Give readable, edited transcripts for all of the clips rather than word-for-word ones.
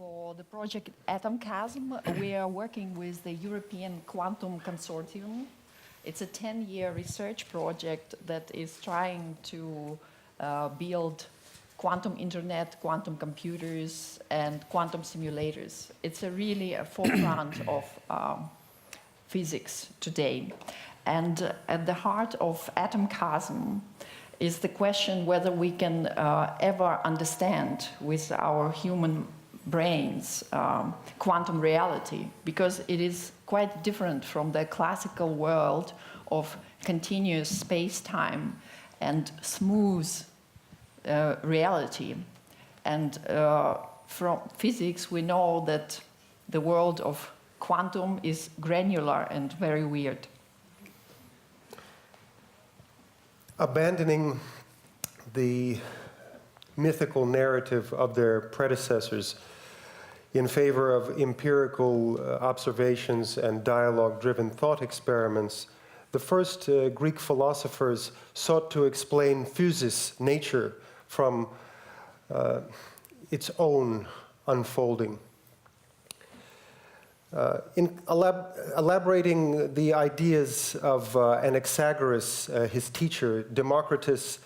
For the project Atom Chasm, we are working with the European Quantum Consortium. It's a 10-year research project that is trying to build quantum internet, quantum computers, and quantum simulators. It's really a forefront of physics today. And at the heart of Atom Chasm is the question whether we can ever understand with our human brains quantum reality, because it is quite different from the classical world of continuous space-time and smooth reality. And from physics, we know that the world of quantum is granular and very weird. Abandoning the mythical narrative of their predecessors in favor of empirical observations and dialogue-driven thought experiments, the first Greek philosophers sought to explain physis, nature, from its own unfolding. In elaborating the ideas of Anaxagoras, his teacher, Democritus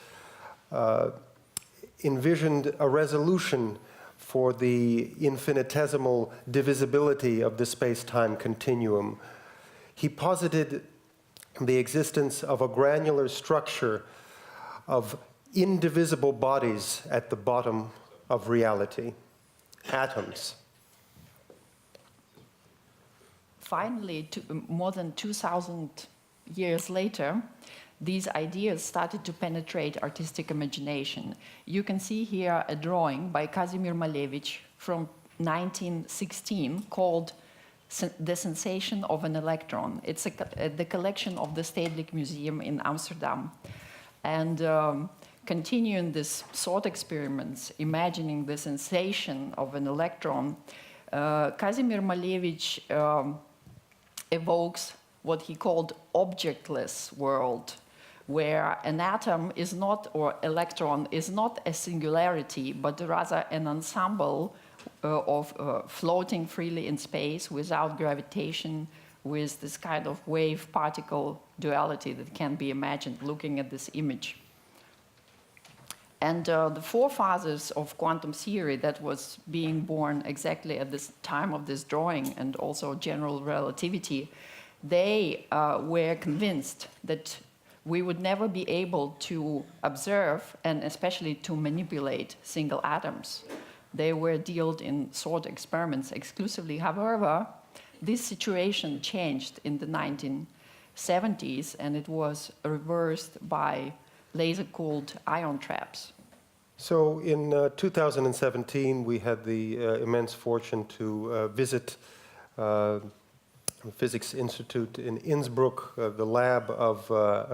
envisioned a resolution for the infinitesimal divisibility of the space-time continuum. He posited the existence of a granular structure of indivisible bodies at the bottom of reality, atoms. Finally, more than 2,000 years later, these ideas started to penetrate artistic imagination. You can see here a drawing by Kazimir Malevich from 1916 called The Sensation of an Electron. It's the collection of the Stedelijk Museum in Amsterdam. And continuing this thought experiments, imagining the sensation of an electron, Kazimir Malevich evokes what he called objectless world, where an atom is not, or electron is not a singularity, but rather an ensemble of floating freely in space without gravitation, with this kind of wave-particle duality that can be imagined looking at this image. And the forefathers of quantum theory that was being born exactly at this time of this drawing, and also general relativity, they were convinced that we would never be able to observe and especially to manipulate single atoms. They were dealt in thought experiments exclusively. However, this situation changed in the 1970s, and it was reversed by laser-cooled ion traps. So in 2017, we had the immense fortune to visit the Physics Institute in Innsbruck, the lab of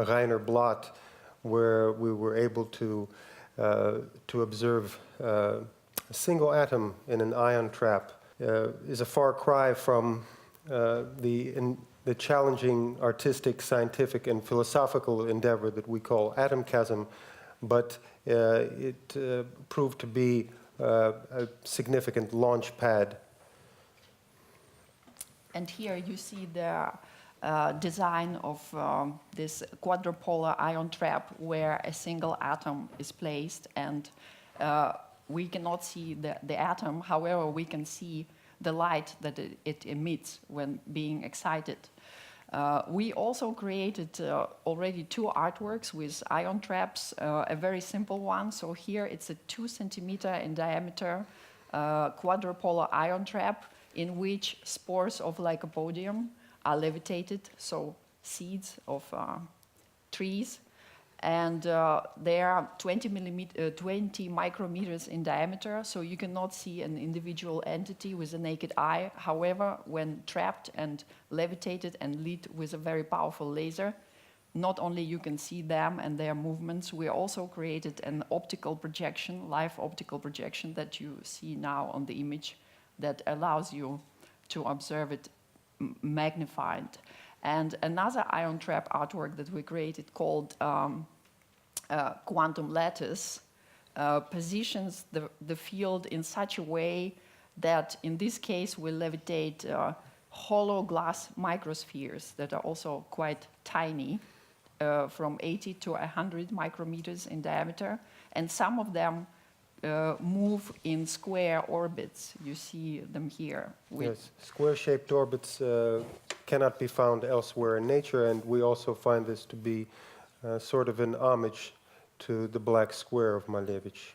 Rainer Blatt, where we were able to observe a single atom in an ion trap. Is a far cry from the challenging artistic, scientific, and philosophical endeavor that we call Atom Chasm, but it proved to be a significant launch pad. And here you see the design of this quadrupolar ion trap where a single atom is placed, and we cannot see the atom. However, we can see the light that it emits when being excited. We also created already 2 artworks with ion traps, a very simple one. So here it's a 2 centimeter in diameter quadrupolar ion trap in which spores of lycopodium are levitated, so seeds of trees. And they are 20 micrometers in diameter, so you cannot see an individual entity with a naked eye. However, when trapped and levitated and lit with a very powerful laser, not only you can see them and their movements, we also created an optical projection, live optical projection that you see now on the image, that allows you to observe it magnified. And another ion trap artwork that we created called Quantum Lattice positions the field in such a way that in this case will levitate hollow glass microspheres that are also quite tiny, from 80 to 100 micrometers in diameter, and some of them move in square orbits. You see them here. Yes, square-shaped orbits cannot be found elsewhere in nature, and we also find this to be sort of an homage to the black square of Malevich.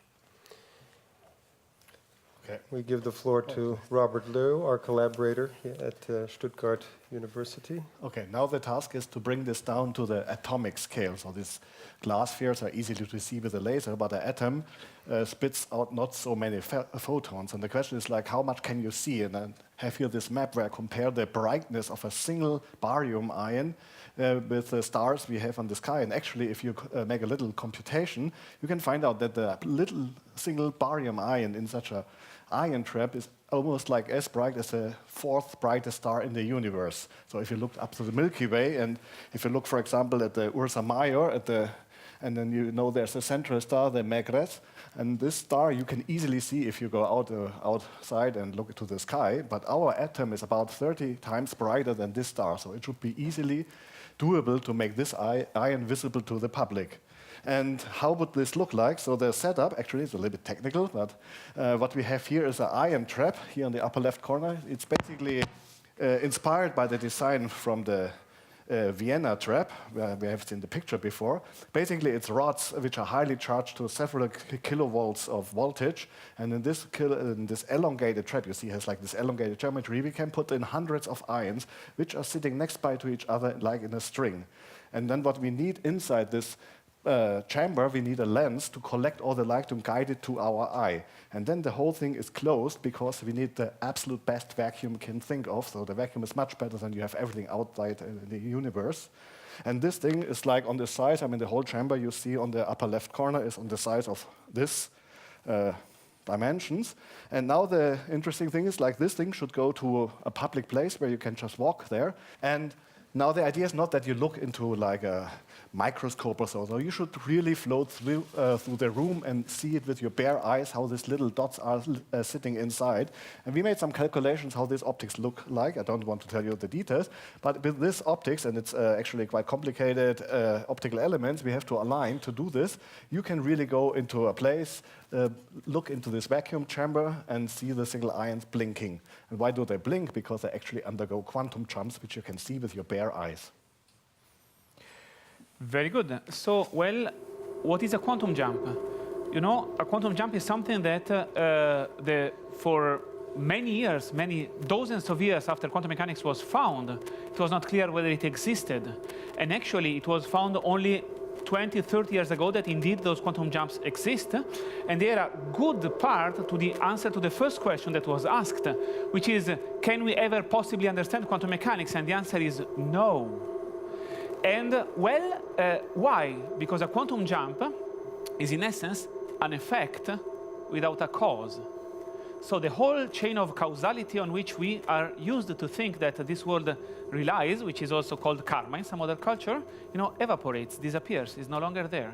Okay. We give the floor to Robert Lew, our collaborator at Stuttgart University. Okay, now the task is to bring this down to the atomic scale. So these glass spheres are easily to see with a laser, but an atom spits out not so many photons. And the question is like, how much can you see? And I have here this map where I compare the brightness of a single barium ion with the stars we have on the sky. And actually, if you make a little computation, you can find out that the little single barium ion in such a ion trap is almost like as bright as the fourth brightest star in the universe. So if you look up to the Milky Way, and if you look, for example, at the Ursa Major, and then you know there's a central star, the Maigret, and this star you can easily see if you go outside and look to the sky, but our atom is about 30 times brighter than this star, so it should be easily doable to make this ion visible to the public. And how would this look like? So the setup actually is a little bit technical, but what we have here is an ion trap here in the upper left corner. It's basically inspired by the design from the Vienna trap, where we have seen the picture before. Basically, it's rods which are highly charged to several kilovolts of voltage, and in this elongated trap, you see, has like this elongated geometry. We can put in hundreds of ions which are sitting next by to each other, like in a string. And then what we need inside this chamber, we need a lens to collect all the light and guide it to our eye. And then the whole thing is closed because we need the absolute best vacuum we can think of. So the vacuum is much better than you have everything outside in the universe. And this thing is like on the size, I mean, the whole chamber you see on the upper left corner is on the size of this dimensions. And now the interesting thing is like this thing should go to a public place where you can just walk there. And now the idea is not that you look into like a microscope or so. No, you should really float through the room and see it with your bare eyes, how these little dots are sitting inside. And we made some calculations how these optics look like. I don't want to tell you the details, but with this optics, and it's actually quite complicated optical elements we have to align to do this, you can really go into a place, look into this vacuum chamber and see the single ions blinking. And why do they blink? Because they actually undergo quantum jumps, which you can see with your bare eyes. Very good. So, well, what is a quantum jump? You know, a quantum jump is something that for many years, many dozens of years after quantum mechanics was found, it was not clear whether it existed. And actually, it was found only 20, 30 years ago that indeed those quantum jumps exist. And they are a good part to the answer to the first question that was asked, which is, can we ever possibly understand quantum mechanics? And the answer is no. And, well, why? Because a quantum jump is, in essence, an effect without a cause. So the whole chain of causality on which we are used to think that this world relies, which is also called karma in some other culture, you know, evaporates, disappears, is no longer there.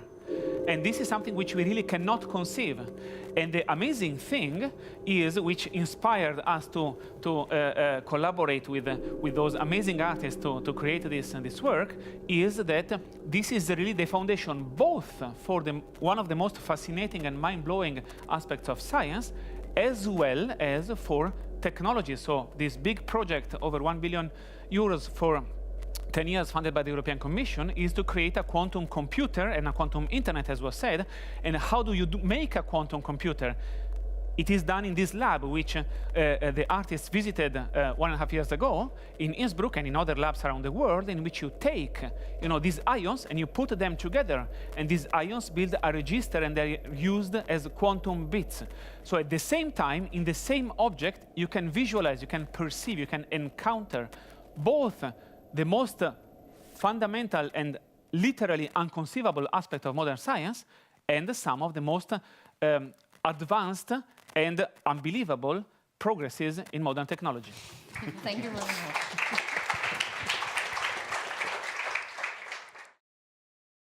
And this is something which we really cannot conceive. And the amazing thing is, which inspired us to collaborate with those amazing artists to create this work, is that this is really the foundation both for one of the most fascinating and mind-blowing aspects of science, as well as for technology. So this big project, over 1 billion euros for 10 years, funded by the European Commission, is to create a quantum computer and a quantum internet, as was said. And how do you make a quantum computer? It is done in this lab, which the artists visited 1.5 years ago in Innsbruck and in other labs around the world, in which you take, you know, these ions and you put them together, and these ions build a register and they're used as quantum bits. So at the same time, in the same object, you can visualize, you can perceive, you can encounter both the most fundamental and literally inconceivable aspect of modern science and some of the most advanced and unbelievable progresses in modern technology. Thank you very much.